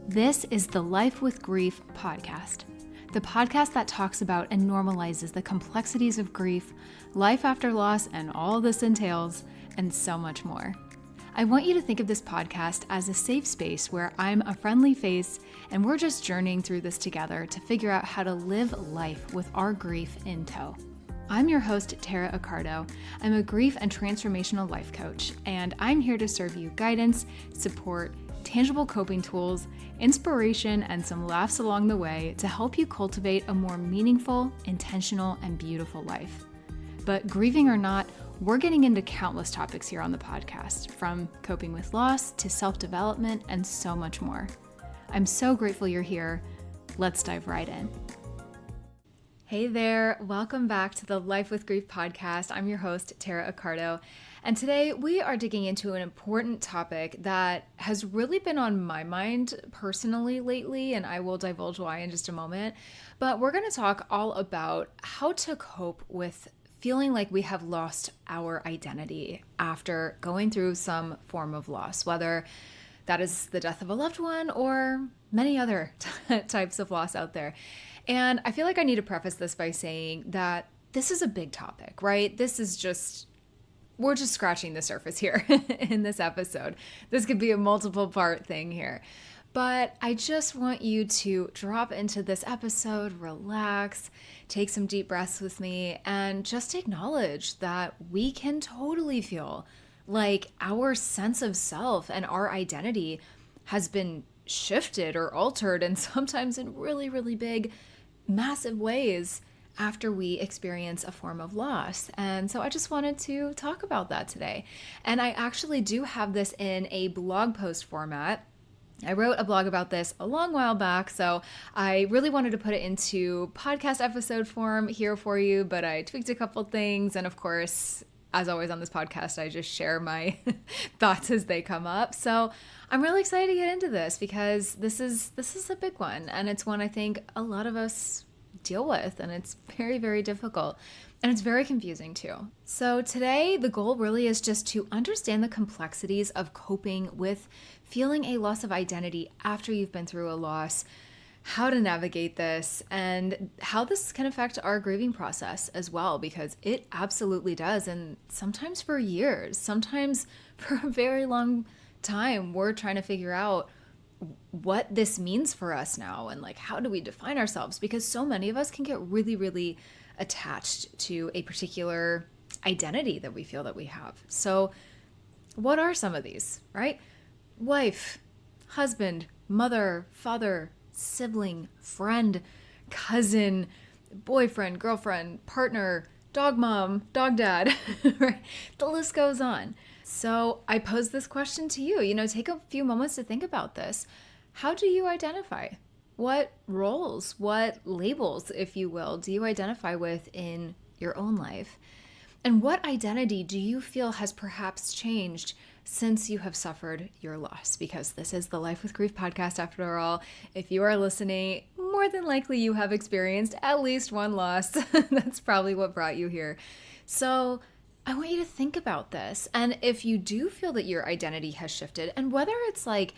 This is the Life with Grief podcast, the podcast that talks about and normalizes the complexities of grief, life after loss, and all this entails, and so much more. I want you to think of this podcast as a safe space where I'm a friendly face and we're just journeying through this together to figure out how to live life with our grief in tow. I'm your host, Tara Accardo. I'm a grief and transformational life coach, and I'm here to serve you guidance, support, tangible coping tools, inspiration, and some laughs along the way to help you cultivate a more meaningful, intentional, and beautiful life. But grieving or not, we're getting into countless topics here on the podcast, from coping with loss to self-development and so much more. I'm so grateful you're here. Let's dive right in. Hey there, welcome back to the Life with Grief podcast. I'm your host, Tara Accardo, and today we are digging into an important topic that has really been on my mind personally lately, and I will divulge why in just a moment. But we're going to talk all about how to cope with feeling like we have lost our identity after going through some form of loss, whether that is the death of a loved one or many other types of loss out there. And I feel like I need to preface this by saying that this is a big topic, right? We're just scratching the surface here in this episode. This could be a multiple part thing here. But I just want you to drop into this episode, relax, take some deep breaths with me, and just acknowledge that we can totally feel like our sense of self and our identity has been shifted or altered, and sometimes in really, really big, massive ways after we experience a form of loss. And so I just wanted to talk about that today. And I actually do have this in a blog post format. I wrote a blog about this a long while back, so I really wanted to put it into podcast episode form here for you, but I tweaked a couple things. And of course, as always on this podcast, I just share my thoughts as they come up. So I'm really excited to get into this because this is a big one, and it's one I think a lot of us deal with, and it's very, very difficult, and it's very confusing too. So today, the goal really is just to understand the complexities of coping with feeling a loss of identity after you've been through a loss, how to navigate this, and how this can affect our grieving process as well, because it absolutely does. And sometimes for years, sometimes for a very long time, we're trying to figure out what this means for us now, and like, how do we define ourselves? Because so many of us can get really, really attached to a particular identity that we feel that we have. So what are some of these, right? Wife, husband, mother, father, sibling, friend, cousin, boyfriend, girlfriend, partner, dog mom, dog dad, right? The list goes on. So I pose this question to you, take a few moments to think about this. How do you identify? What roles, what labels, if you will, do you identify with in your own life? And what identity do you feel has perhaps changed since you have suffered your loss? Because this is the Life with Grief podcast after all. If you are listening, more than likely you have experienced at least one loss. That's probably what brought you here. So I want you to think about this. And if you do feel that your identity has shifted, and whether it's like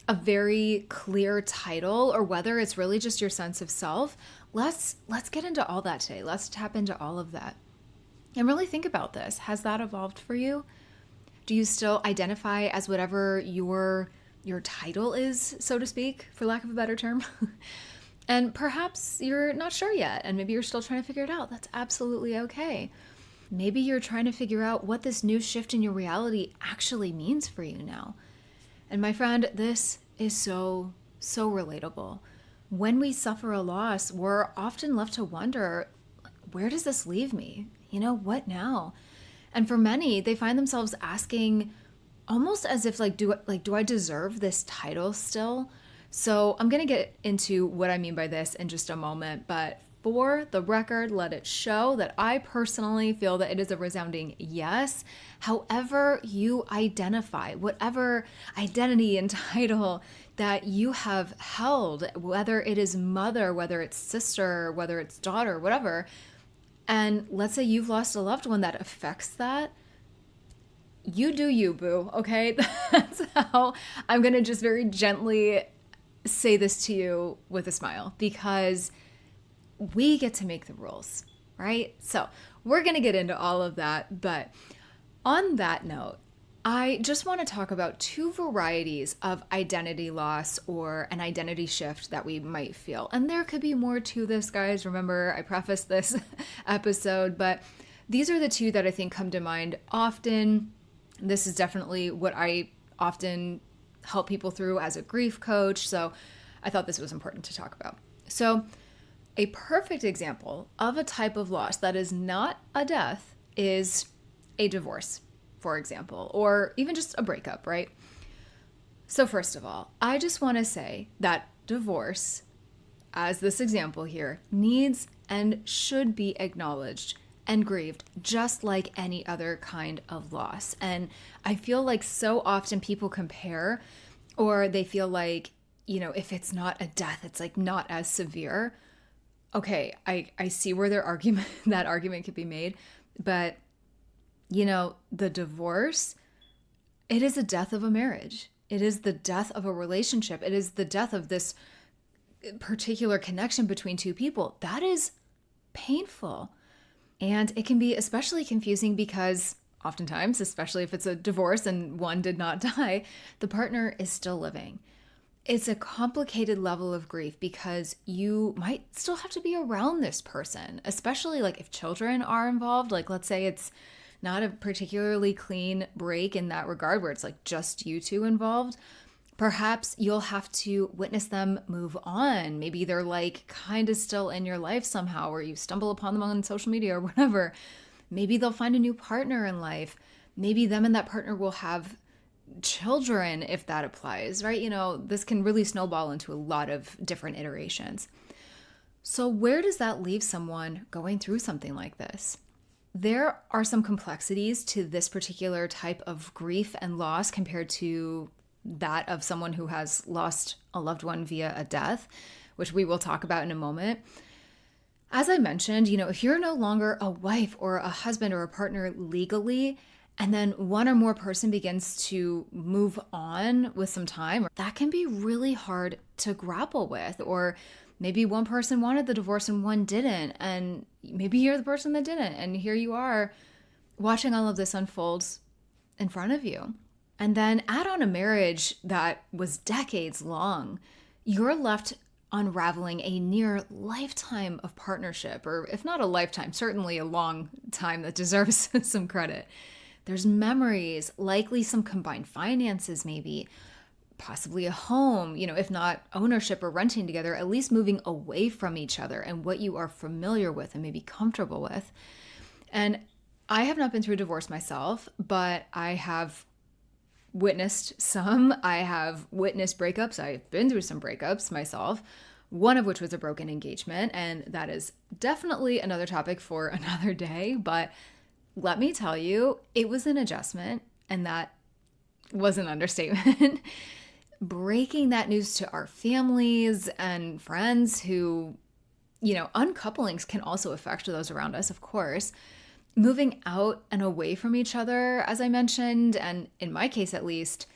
a very clear title or whether it's really just your sense of self, let's get into all that today. Let's tap into all of that. And really think about this. Has that evolved for you? Do you still identify as whatever your title is, so to speak, for lack of a better term? And perhaps you're not sure yet, and maybe you're still trying to figure it out. That's absolutely okay. Maybe you're trying to figure out what this new shift in your reality actually means for you now. And my friend, this is so, so relatable. When we suffer a loss, we're often left to wonder, where does this leave me? What now? And for many, they find themselves asking almost as if do I deserve this title still? So I'm going to get into what I mean by this in just a moment, but for the record, let it show that I personally feel that it is a resounding yes. However you identify, whatever identity and title that you have held, whether it is mother, whether it's sister, whether it's daughter, whatever, and let's say you've lost a loved one that affects that, you do you, boo, okay? That's how I'm going to just very gently say this to you with a smile because we get to make the rules, right? So we're going to get into all of that. But on that note, I just want to talk about two varieties of identity loss or an identity shift that we might feel. And there could be more to this, guys. Remember, I prefaced this episode, but these are the two that I think come to mind often. This is definitely what I often help people through as a grief coach. So I thought this was important to talk about. So a perfect example of a type of loss that is not a death is a divorce, for example, or even just a breakup, right? So first of all, I just want to say that divorce, as this example here, needs and should be acknowledged and grieved just like any other kind of loss. And I feel like so often people compare, or they feel like, if it's not a death, it's like not as severe. Okay, I see where that argument could be made, but the divorce, it is the death of a marriage. It is the death of a relationship. It is the death of this particular connection between two people. That is painful. And it can be especially confusing because oftentimes, especially if it's a divorce and one did not die, the partner is still living. It's a complicated level of grief because you might still have to be around this person, especially like if children are involved. Like, let's say it's not a particularly clean break in that regard where it's like just you two involved. Perhaps you'll have to witness them move on. Maybe they're like kind of still in your life somehow, or you stumble upon them on social media or whatever. Maybe they'll find a new partner in life. Maybe them and that partner will have children if that applies, right? This can really snowball into a lot of different iterations. So where does that leave someone going through something like this? There are some complexities to this particular type of grief and loss compared to that of someone who has lost a loved one via a death, which we will talk about in a moment. As I mentioned, if you're no longer a wife or a husband or a partner legally, and then one or more person begins to move on with some time, that can be really hard to grapple with. Or maybe one person wanted the divorce and one didn't, and maybe you're the person that didn't, and here you are watching all of this unfold in front of you. And then add on a marriage that was decades long, you're left unraveling a near lifetime of partnership, or if not a lifetime, certainly a long time that deserves some credit. There's memories, likely some combined finances, maybe, possibly a home, if not ownership or renting together, at least moving away from each other and what you are familiar with and maybe comfortable with. And I have not been through a divorce myself, but I have witnessed some. I have witnessed breakups. I've been through some breakups myself, one of which was a broken engagement. And that is definitely another topic for another day. But let me tell you, it was an adjustment, and that was an understatement. Breaking that news to our families and friends who, uncouplings can also affect those around us, of course. Moving out and away from each other, as I mentioned, and in my case at least,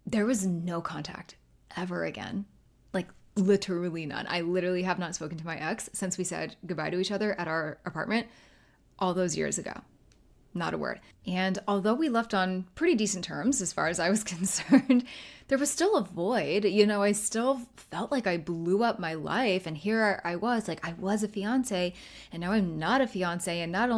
there was no contact ever again. Like literally none. I literally have not spoken to my ex since we said goodbye to each other at our apartment all those years ago. Not a word. And although we left on pretty decent terms as far as I was concerned, there was still a void. I still felt like I blew up my life. And here I was, like I was a fiance, and now I'm not a fiance. And not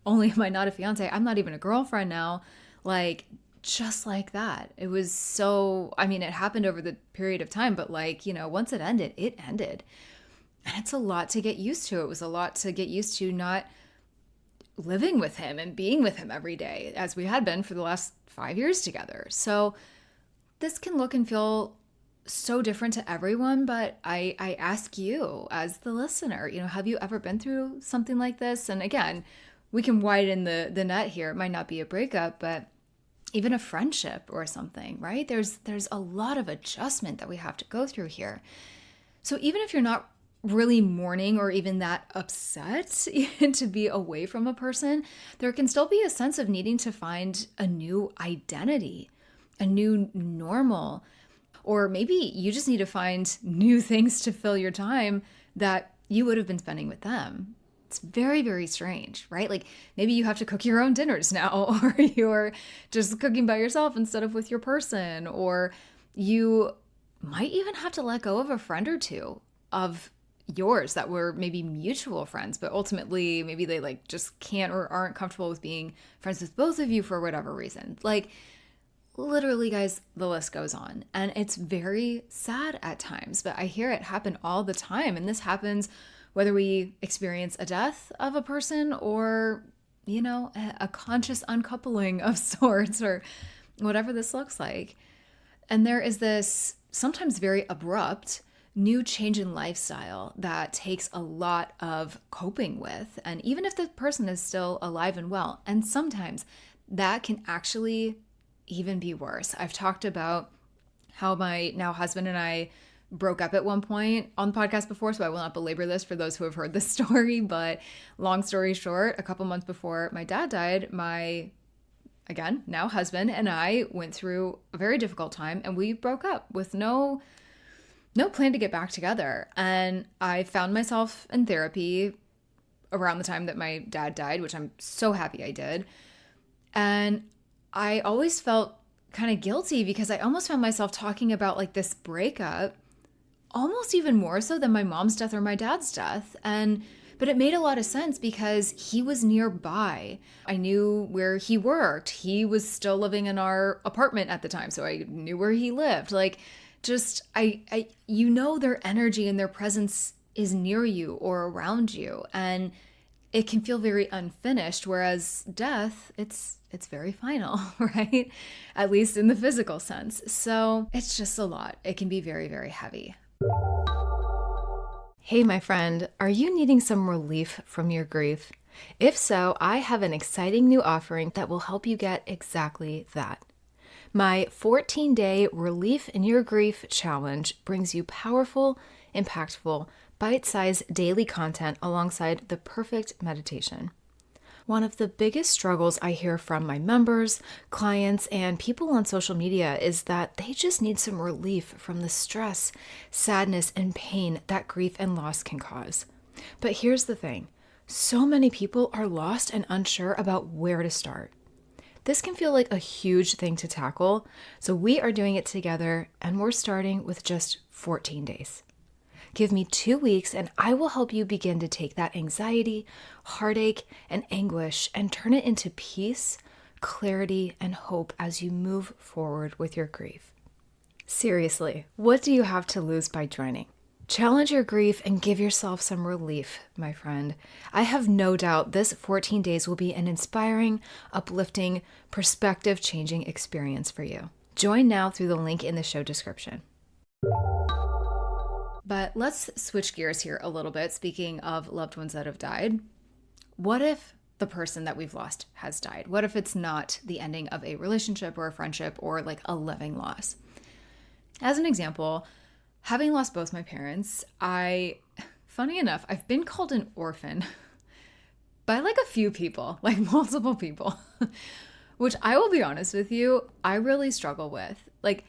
only am I not a fiance, I'm not even a girlfriend now. Like just like that. It was so, it happened over the period of time, but once it ended, it ended. And it's a lot to get used to. It was a lot to get used to not living with him and being with him every day as we had been for the last 5 years together. So this can look and feel so different to everyone, but I ask you as the listener, have you ever been through something like this? And again, we can widen the net here. It might not be a breakup, but even a friendship or something, right? There's a lot of adjustment that we have to go through here. So even if you're not really mourning or even that upset to be away from a person, there can still be a sense of needing to find a new identity, a new normal. Or maybe you just need to find new things to fill your time that you would have been spending with them. It's very, very strange, right? Like maybe you have to cook your own dinners now, or you're just cooking by yourself instead of with your person, or you might even have to let go of a friend or two of yours that were maybe mutual friends, but ultimately maybe they like just can't or aren't comfortable with being friends with both of you for whatever reason. Like literally, guys, the list goes on. And it's very sad at times, but I hear it happen all the time. And this happens whether we experience a death of a person or, a conscious uncoupling of sorts or whatever this looks like. And there is this sometimes very abrupt new change in lifestyle that takes a lot of coping with. And even if the person is still alive and well, and sometimes that can actually even be worse. I've talked about how my now husband and I broke up at one point on the podcast before, so I will not belabor this for those who have heard this story. But long story short, a couple months before my dad died, my, again, now husband and I went through a very difficult time, and we broke up with no plan to get back together. And I found myself in therapy around the time that my dad died, which I'm so happy I did. And I always felt kind of guilty because I almost found myself talking about like this breakup almost even more so than my mom's death or my dad's death. But it made a lot of sense because he was nearby. I knew where he worked. He was still living in our apartment at the time, so I knew where he lived. Like just their energy and their presence is near you or around you, and it can feel very unfinished, whereas death, it's very final, right? At least in the physical sense. So it's just a lot. It can be very, very heavy. Hey, my friend, are you needing some relief from your grief? If so, I have an exciting new offering that will help you get exactly that. My 14-day Relief in Your Grief challenge brings you powerful, impactful, bite-sized daily content alongside the perfect meditation. One of the biggest struggles I hear from my members, clients, and people on social media is that they just need some relief from the stress, sadness, and pain that grief and loss can cause. But here's the thing. So many people are lost and unsure about where to start. This can feel like a huge thing to tackle, so we are doing it together, and we're starting with just 14 days. Give me 2 weeks and I will help you begin to take that anxiety, heartache, and anguish and turn it into peace, clarity, and hope as you move forward with your grief. Seriously, what do you have to lose by joining? Challenge your grief and give yourself some relief, my friend. I have no doubt this 14 days will be an inspiring, uplifting, perspective-changing experience for you. Join now through the link in the show description. But let's switch gears here a little bit. Speaking of loved ones that have died, what if the person that we've lost has died? What if it's not the ending of a relationship or a friendship or like a living loss? As an example, having lost both my parents, funny enough, I've been called an orphan by like a few people, like multiple people, which I will be honest with you, I really struggle with. Like,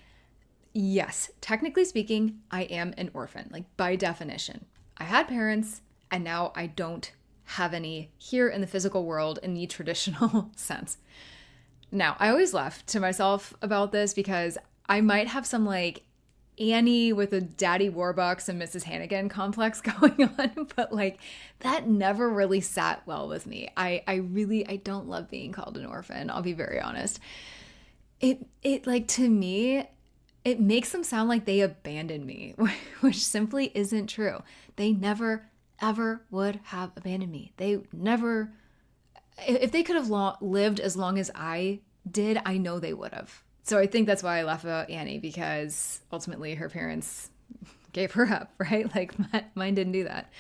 yes, technically speaking, I am an orphan, like by definition. I had parents and now I don't have any here in the physical world in the traditional sense. Now, I always laugh to myself about this because I might have some like Annie with a Daddy Warbucks and Mrs. Hannigan complex going on, but like that never really sat well with me. I don't love being called an orphan. I'll be very honest. It like to me, it makes them sound like they abandoned me, which simply isn't true. They never, ever would have abandoned me. They never, if they could have lived as long as I did, I know they would have. So I think that's why I laugh about Annie, because ultimately her parents gave her up, right? Like mine didn't do that.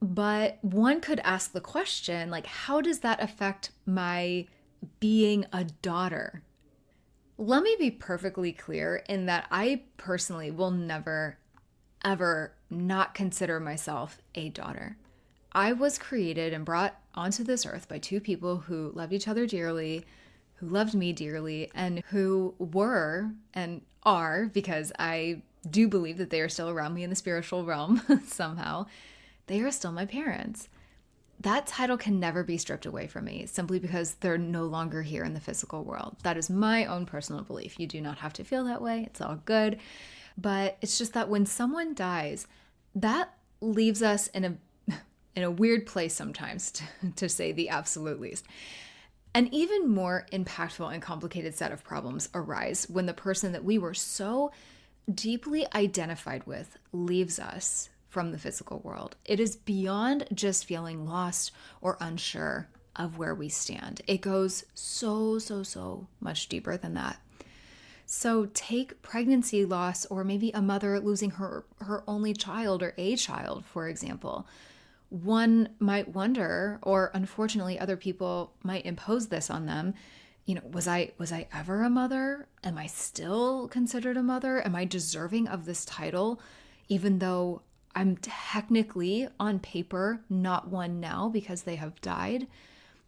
But one could ask the question, like, how does that affect my being a daughter? Let me be perfectly clear in that I personally will never, ever not consider myself a daughter. I was created and brought onto this earth by two people who loved each other dearly, who loved me dearly, and who were and are, because I do believe that they are still around me in the spiritual realm somehow, they are still my parents. That title can never be stripped away from me simply because they're no longer here in the physical world. That is my own personal belief. You do not have to feel that way. It's all good. But it's just that when someone dies, that leaves us in a weird place sometimes, to say the absolute least. An even more impactful and complicated set of problems arise when the person that we were so deeply identified with leaves us from the physical world. It is beyond just feeling lost or unsure of where we stand. It goes so much deeper than that. So take pregnancy loss, or maybe a mother losing her only child or a child, for example. One might wonder, or unfortunately other people might impose this on them, was I ever a mother? Am I still considered a mother? Am I deserving of this title, even though I'm technically on paper not one now because they have died?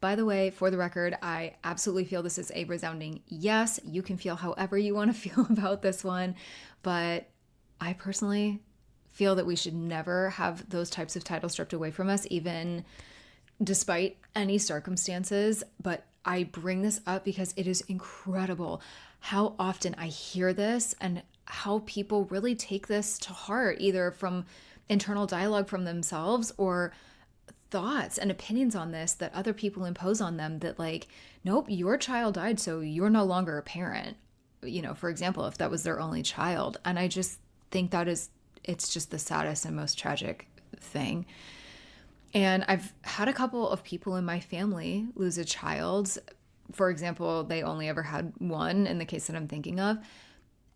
By the way, for the record, I absolutely feel this is a resounding yes. You can feel however you want to feel about this one, but I personally feel that we should never have those types of titles stripped away from us, even despite any circumstances. But I bring this up because it is incredible how often I hear this and how people really take this to heart, either from internal dialogue from themselves or thoughts and opinions on this that other people impose on them, that like, nope, your child died, so you're no longer a parent, for example, if that was their only child. And I just think it's just the saddest and most tragic thing. And I've had a couple of people in my family lose a child. For example, they only ever had one in the case that I'm thinking of.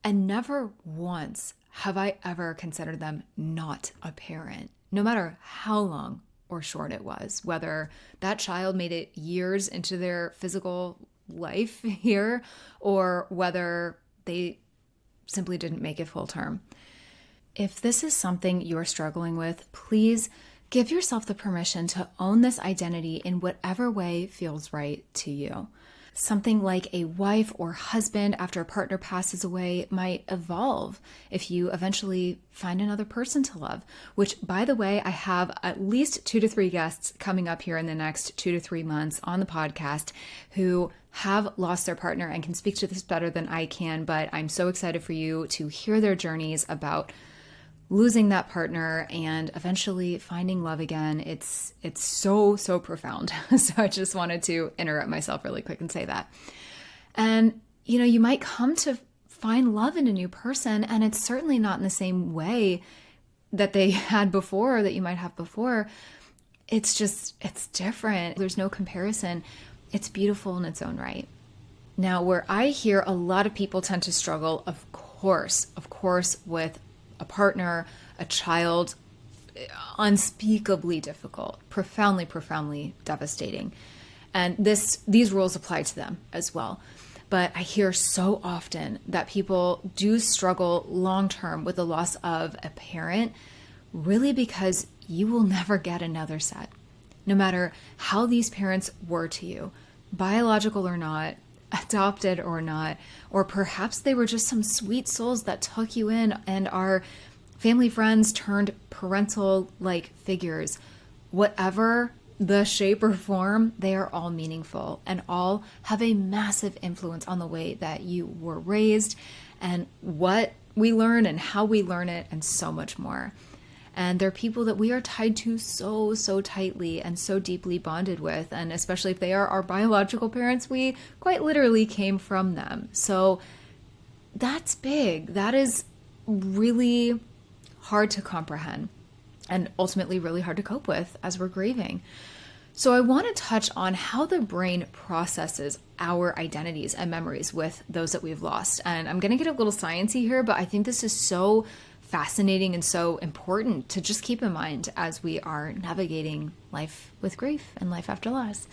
And never once have I ever considered them not a parent, no matter how long or short it was, whether that child made it years into their physical life here, or whether they simply didn't make it full term. If this is something you're struggling with, please give yourself the permission to own this identity in whatever way feels right to you. Something like a wife or husband after a partner passes away might evolve if you eventually find another person to love, which, by the way, I have at least 2 to 3 guests coming up here in the next 2 to 3 months on the podcast who have lost their partner and can speak to this better than I can. But I'm so excited for you to hear their journeys about losing that partner and eventually finding love again. It's so profound. So I just wanted to interrupt myself really quick and say that. And, you might come to find love in a new person, and it's certainly not in the same way that they had before, or that you might have before. It's different. There's no comparison. It's beautiful in its own right. Now, where I hear a lot of people tend to struggle, of course, with a partner, a child, unspeakably difficult, profoundly devastating. And these rules apply to them as well. But I hear so often that people do struggle long-term with the loss of a parent, really because you will never get another set. No matter how these parents were to you, biological or not, adopted or not, or perhaps they were just some sweet souls that took you in and are family friends turned parental-like figures. Whatever the shape or form, they are all meaningful and all have a massive influence on the way that you were raised and what we learn and how we learn it, and so much more. And they're people that we are tied to so tightly and so deeply bonded with. And especially if they are our biological parents, we quite literally came from them. So that's big. That is really hard to comprehend and ultimately really hard to cope with as we're grieving. So I want to touch on how the brain processes our identities and memories with those that we've lost. And I'm going to get a little sciencey here, but I think this is so fascinating and so important to just keep in mind as we are navigating life with grief and life after loss.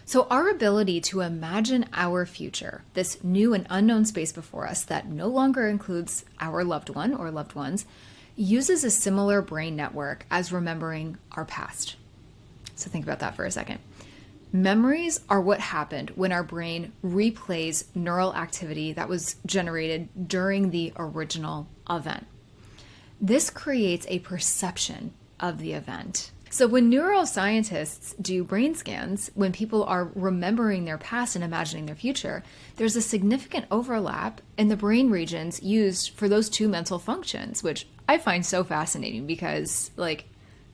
So our ability to imagine our future, this new and unknown space before us that no longer includes our loved one or loved ones, uses a similar brain network as remembering our past. So think about that for a second. Memories are what happened when our brain replays neural activity that was generated during the original event. This creates a perception of the event. So when neuroscientists do brain scans, when people are remembering their past and imagining their future, there's a significant overlap in the brain regions used for those two mental functions, which I find so fascinating because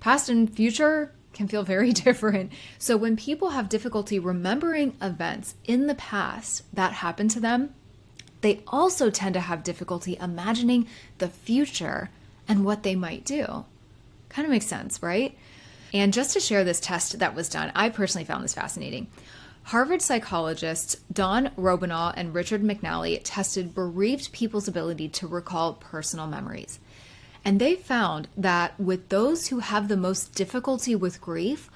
past and future can feel very different. So when people have difficulty remembering events in the past that happened to them, they also tend to have difficulty imagining the future and what they might do. Kind of makes sense, right? And just to share this test that was done, I personally found this fascinating. Harvard psychologists Don Robinaugh and Richard McNally tested bereaved people's ability to recall personal memories. And they found that with those who have the most difficulty with grief,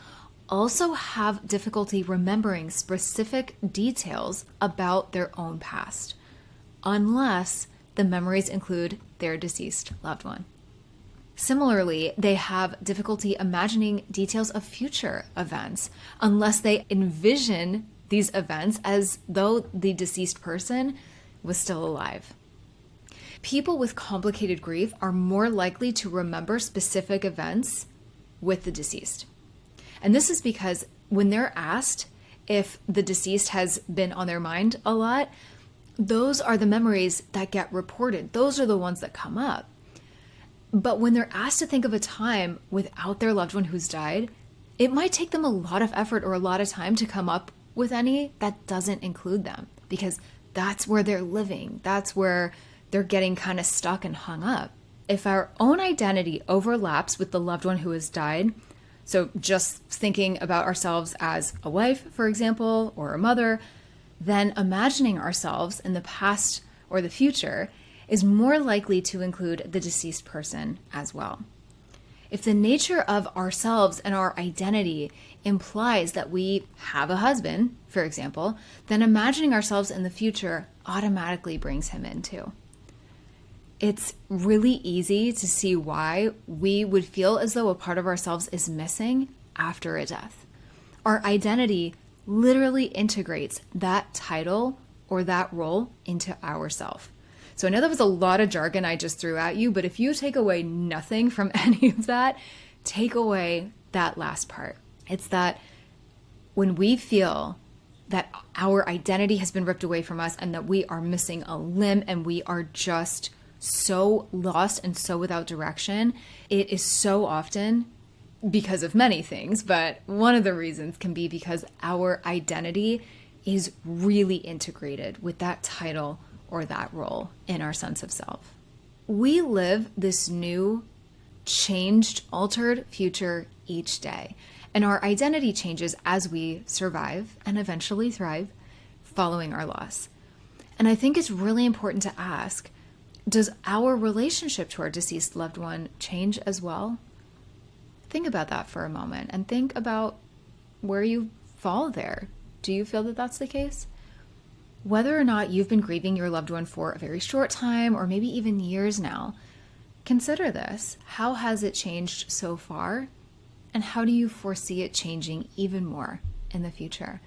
also have difficulty remembering specific details about their own past, unless the memories include their deceased loved one. Similarly, they have difficulty imagining details of future events, unless they envision these events as though the deceased person was still alive. People with complicated grief are more likely to remember specific events with the deceased. And this is because when they're asked if the deceased has been on their mind a lot, those are the memories that get reported. Those are the ones that come up. But when they're asked to think of a time without their loved one who's died, it might take them a lot of effort or a lot of time to come up with any that doesn't include them, because that's where they're living. That's where they're getting kind of stuck and hung up. If our own identity overlaps with the loved one who has died, so just thinking about ourselves as a wife, for example, or a mother, then imagining ourselves in the past or the future is more likely to include the deceased person as well. If the nature of ourselves and our identity implies that we have a husband, for example, then imagining ourselves in the future automatically brings him in too. It's really easy to see why we would feel as though a part of ourselves is missing after a death. Our identity literally integrates that title or that role into ourself. So I know that was a lot of jargon I just threw at you, but if you take away nothing from any of that, take away that last part. It's that when we feel that our identity has been ripped away from us and that we are missing a limb and we are just so lost and so without direction, it is so often because of many things, but one of the reasons can be because our identity is really integrated with that title or that role in our sense of self. We live this new, changed, altered future each day, and our identity changes as we survive and eventually thrive following our loss. And I think it's really important to ask, does our relationship to our deceased loved one change as well? Think about that for a moment and think about where you fall there. Do you feel that that's the case? Whether or not you've been grieving your loved one for a very short time or maybe even years now, consider this. How has it changed so far? And how do you foresee it changing even more in the future?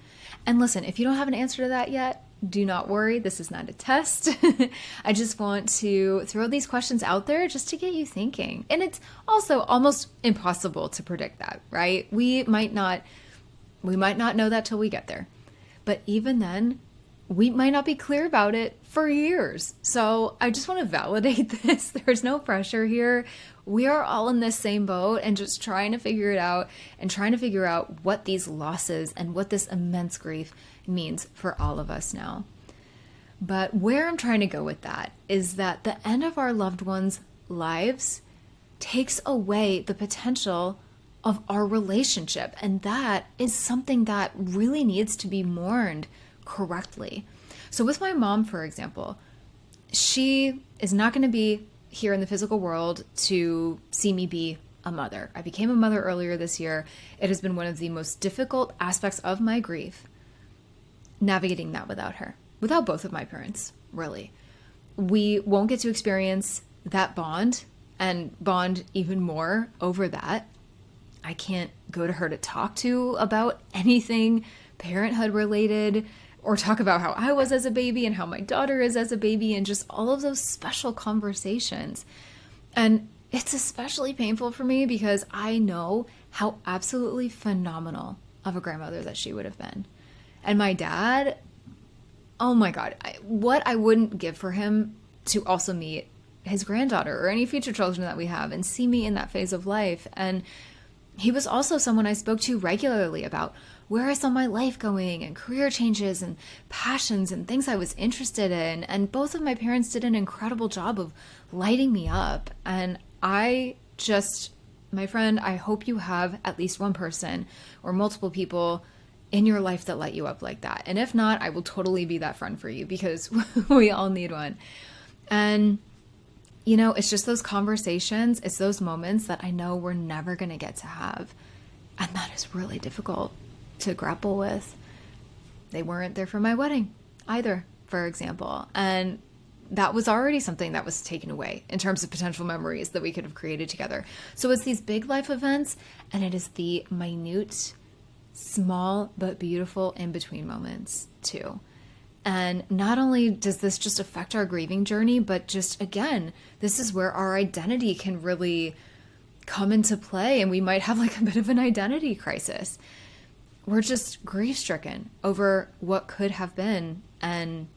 And listen, if you don't have an answer to that yet, do not worry. This is not a test. I just want to throw these questions out there just to get you thinking. And it's also almost impossible to predict that, right? We might not know that till we get there. But even then, we might not be clear about it for years. So I just want to validate this. There's no pressure here. We are all in this same boat and just trying to figure it out and trying to figure out what these losses and what this immense grief means for all of us now. But where I'm trying to go with that is that the end of our loved ones' lives takes away the potential of our relationship. And that is something that really needs to be mourned correctly. So with my mom, for example, she is not going to be here in the physical world to see me be a mother. I became a mother earlier this year. It has been one of the most difficult aspects of my grief, navigating that without her, without both of my parents, really. We won't get to experience that bond and bond even more over that. I can't go to her to talk to about anything parenthood related, or talk about how I was as a baby and how my daughter is as a baby, and just all of those special conversations. And it's especially painful for me because I know how absolutely phenomenal of a grandmother that she would have been. And my dad, oh my God, what I wouldn't give for him to also meet his granddaughter or any future children that we have and see me in that phase of life. And he was also someone I spoke to regularly about where I saw my life going and career changes and passions and things I was interested in. And both of my parents did an incredible job of lighting me up. And my friend, I hope you have at least one person or multiple people in your life that light you up like that. And if not, I will totally be that friend for you because we all need one. And it's just those conversations, it's those moments that I know we're never going to get to have. And that is really difficult to grapple with. They weren't there for my wedding either, for example. And that was already something that was taken away in terms of potential memories that we could have created together. So it's these big life events, and it is the minute, small, but beautiful in-between moments too. And not only does this just affect our grieving journey, but just, again, this is where our identity can really come into play, and we might have like a bit of an identity crisis. We're just grief-stricken over what could have been, and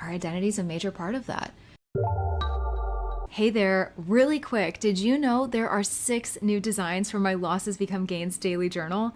our identity is a major part of that. Hey there, really quick, did you know there are 6 new designs for my Losses Become Gains daily journal?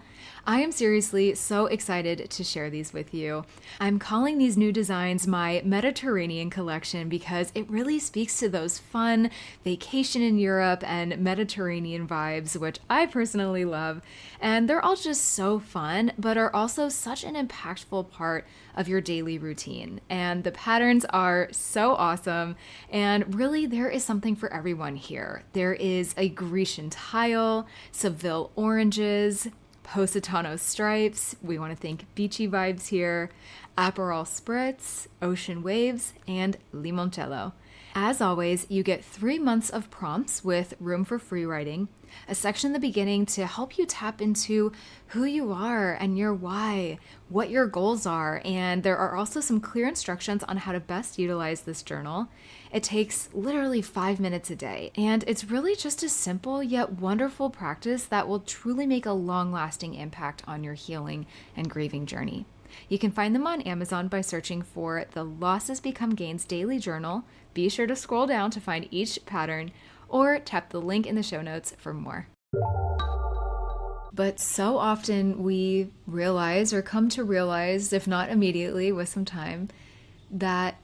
I am seriously so excited to share these with you. I'm calling these new designs my Mediterranean collection because it really speaks to those fun vacation in Europe and Mediterranean vibes, which I personally love. And they're all just so fun, but are also such an impactful part of your daily routine. And the patterns are so awesome. And really, there is something for everyone here. There is a Grecian tile, Seville oranges, Positano stripes. We want to think beachy vibes here. Aperol spritz, ocean waves, and limoncello. As always, you get 3 months of prompts with room for free writing, a section in the beginning to help you tap into who you are and your why, what your goals are, and there are also some clear instructions on how to best utilize this journal. It takes literally 5 minutes a day, and it's really just a simple yet wonderful practice that will truly make a long-lasting impact on your healing and grieving journey. You can find them on Amazon by searching for the Losses Become Gains Daily Journal. Be sure to scroll down to find each pattern, or tap the link in the show notes for more. But so often we realize, or come to realize, if not immediately with some time, that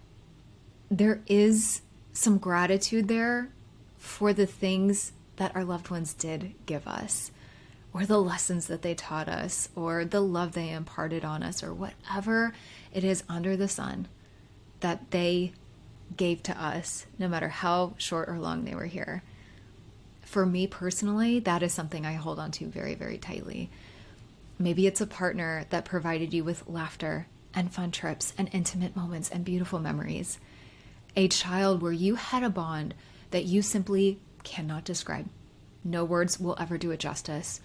there is some gratitude there for the things that our loved ones did give us, or the lessons that they taught us, or the love they imparted on us, or whatever it is under the sun that they gave to us, no matter how short or long they were here. For me personally, that is something I hold on to very, very tightly. Maybe it's a partner that provided you with laughter and fun trips and intimate moments and beautiful memories. A child where you had a bond that you simply cannot describe. No words will ever do it justice,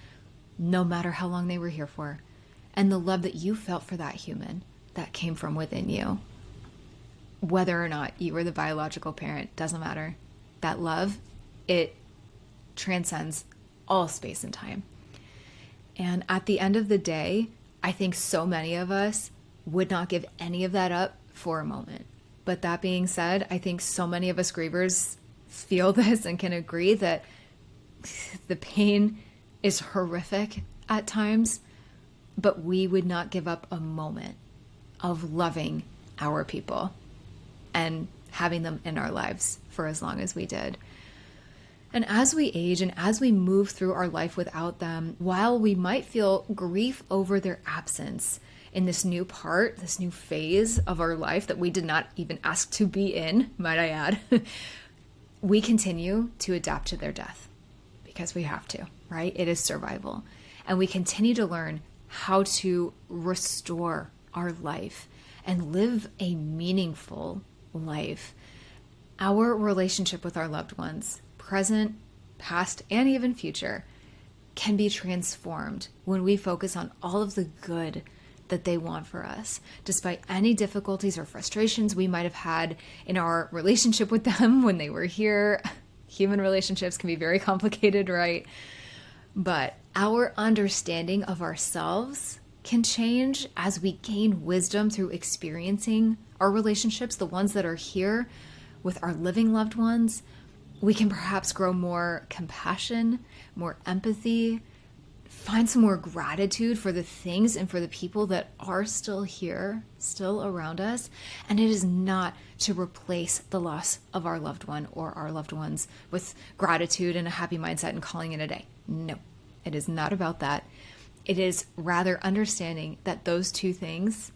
no matter how long they were here for. And the love that you felt for that human that came from within you. Whether or not you were the biological parent, doesn't matter. That love, it transcends all space and time. And at the end of the day, I think so many of us would not give any of that up for a moment. But that being said, I think so many of us grievers feel this and can agree that the pain is horrific at times, but we would not give up a moment of loving our people and having them in our lives for as long as we did. And as we age and as we move through our life without them, while we might feel grief over their absence in this new part, this new phase of our life that we did not even ask to be in, might I add, we continue to adapt to their death because we have to, right? It is survival. And we continue to learn how to restore our life and live a meaningful life. Our relationship with our loved ones, present, past, and even future, can be transformed when we focus on all of the good that they want for us, despite any difficulties or frustrations we might have had in our relationship with them when they were here. Human relationships can be very complicated, right? But our understanding of ourselves can change as we gain wisdom through experiencing our relationships, the ones that are here with our living loved ones. We can perhaps grow more compassion, more empathy, find some more gratitude for the things and for the people that are still here, still around us. And it is not to replace the loss of our loved one or our loved ones with gratitude and a happy mindset and calling it a day. No, it is not about that. It is rather understanding that those two things,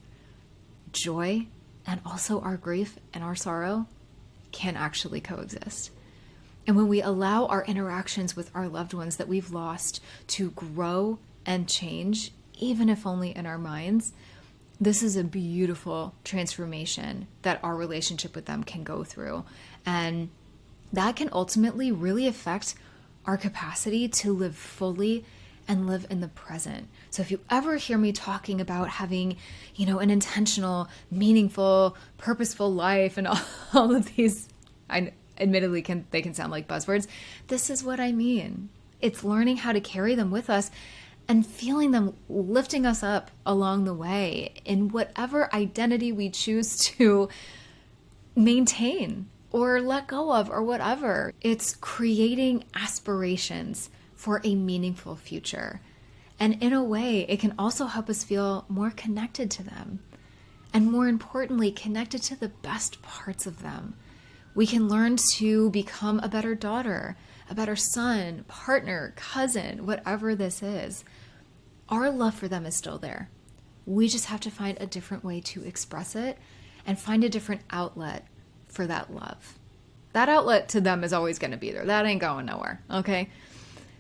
joy and also our grief and our sorrow, can actually coexist. And when we allow our interactions with our loved ones that we've lost to grow and change, even if only in our minds, this is a beautiful transformation that our relationship with them can go through. And that can ultimately really affect our capacity to live fully and live in the present. So if you ever hear me talking about having, an intentional, meaningful, purposeful life and all of these, admittedly, they can sound like buzzwords. This is what I mean. It's learning how to carry them with us and feeling them lifting us up along the way in whatever identity we choose to maintain or let go of or whatever. It's creating aspirations for a meaningful future. And in a way, it can also help us feel more connected to them. And more importantly, connected to the best parts of them. We can learn to become a better daughter, a better son, partner, cousin, whatever this is. Our love for them is still there. We just have to find a different way to express it and find a different outlet for that love. That outlet to them is always going to be there. That ain't going nowhere, okay?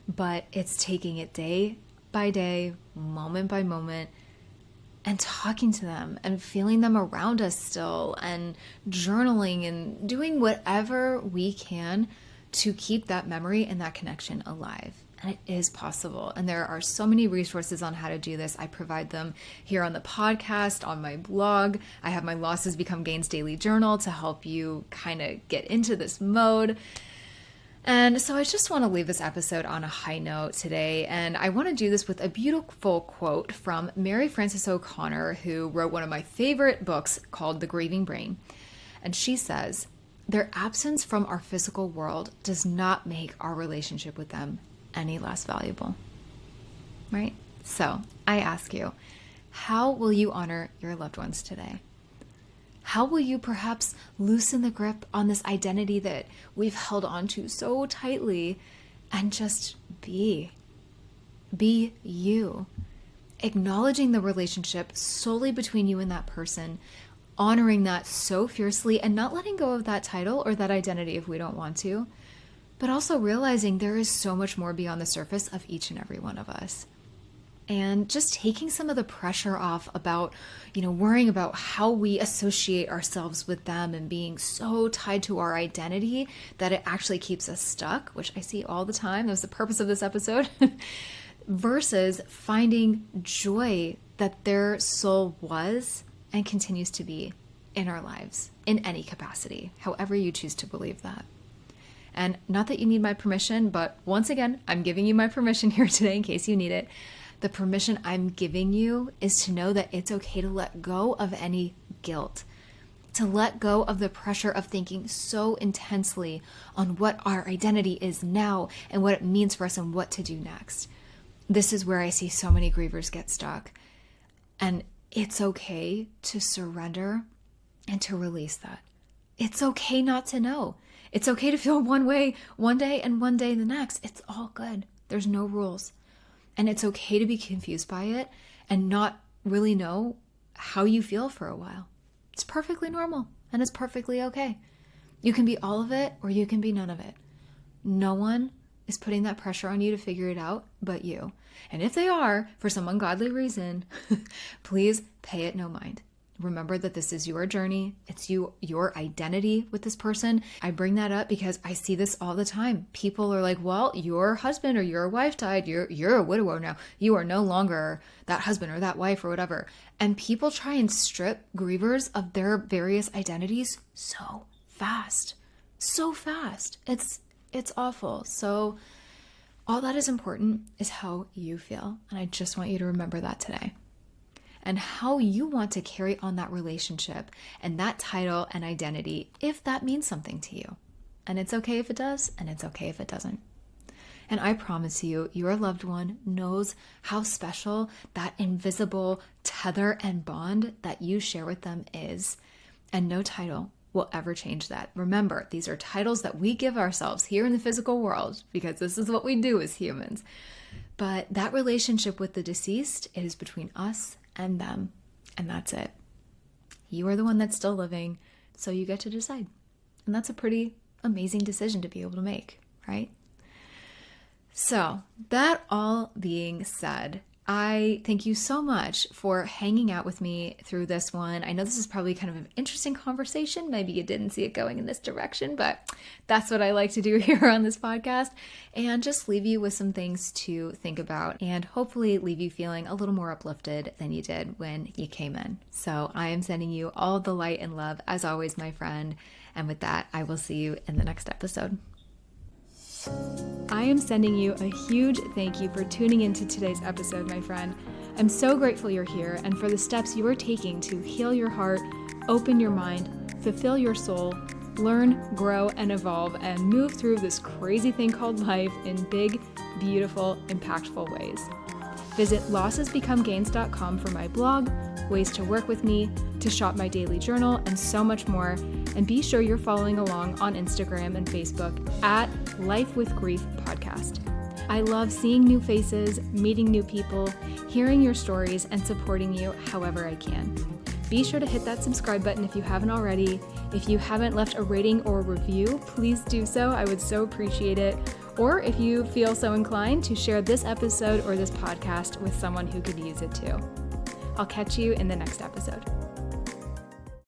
But it's taking it day by day, moment by moment, and talking to them and feeling them around us still and journaling and doing whatever we can to keep that memory and that connection alive. And it is possible. And there are so many resources on how to do this. I provide them here on the podcast, on my blog. I have my Losses Become Gains daily journal to help you kind of get into this mode. And so I just want to leave this episode on a high note today. And I want to do this with a beautiful quote from Mary Frances O'Connor, who wrote one of my favorite books called The Grieving Brain. And she says, "Their absence from our physical world does not make our relationship with them any less valuable." Right? So I ask you, how will you honor your loved ones today? How will you perhaps loosen the grip on this identity that we've held on to so tightly and just be you, acknowledging the relationship solely between you and that person, honoring that so fiercely and not letting go of that title or that identity if we don't want to, but also realizing there is so much more beyond the surface of each and every one of us. And just taking some of the pressure off about, worrying about how we associate ourselves with them and being so tied to our identity that it actually keeps us stuck, which I see all the time. That was the purpose of this episode. Versus finding joy that their soul was and continues to be in our lives in any capacity, however you choose to believe that. And not that you need my permission, but once again, I'm giving you my permission here today in case you need it. The permission I'm giving you is to know that it's okay to let go of any guilt, to let go of the pressure of thinking so intensely on what our identity is now and what it means for us and what to do next. This is where I see so many grievers get stuck. And it's okay to surrender and to release that. It's okay not to know. It's okay to feel one way one day and one day the next. It's all good. There's no rules. And it's okay to be confused by it and not really know how you feel for a while. It's perfectly normal and it's perfectly okay. You can be all of it or you can be none of it. No one is putting that pressure on you to figure it out but you. And if they are, for some ungodly reason, please pay it no mind. remember that this is your journey. It's your identity with this person. I bring that up because I see this all the time. People are like, well, your husband or your wife died. You're a widower now. You are no longer that husband or that wife or whatever. And people try and strip grievers of their various identities so fast. So fast. It's awful. So all that is important is how you feel. And I just want you to remember that today. And how you want to carry on that relationship and that title and identity if that means something to you. And it's okay if it does, and it's okay if it doesn't. And I promise you, your loved one knows how special that invisible tether and bond that you share with them is. And no title will ever change that. Remember, these are titles that we give ourselves here in the physical world because this is what we do as humans. But that relationship with the deceased is between us and them, and that's it. You are the one that's still living, so you get to decide. And that's a pretty amazing decision to be able to make, right? So that all being said, I thank you so much for hanging out with me through this one. I know this is probably kind of an interesting conversation. Maybe you didn't see it going in this direction, but that's what I like to do here on this podcast, and just leave you with some things to think about and hopefully leave you feeling a little more uplifted than you did when you came in. So I am sending you all the light and love as always, my friend. And with that, I will see you in the next episode. I am sending you a huge thank you for tuning into today's episode, my friend. I'm so grateful you're here and for the steps you are taking to heal your heart, open your mind, fulfill your soul, learn, grow, and evolve, and move through this crazy thing called life in big, beautiful, impactful ways. Visit lossesbecomegains.com for my blog, ways to work with me, to shop my daily journal, and so much more. And be sure you're following along on Instagram and Facebook at Life with Grief Podcast. I love seeing new faces, meeting new people, hearing your stories, and supporting you however I can. Be sure to hit that subscribe button if you haven't already. If you haven't left a rating or review, please do so. I would so appreciate it. Or if you feel so inclined, to share this episode or this podcast with someone who could use it too. I'll catch you in the next episode.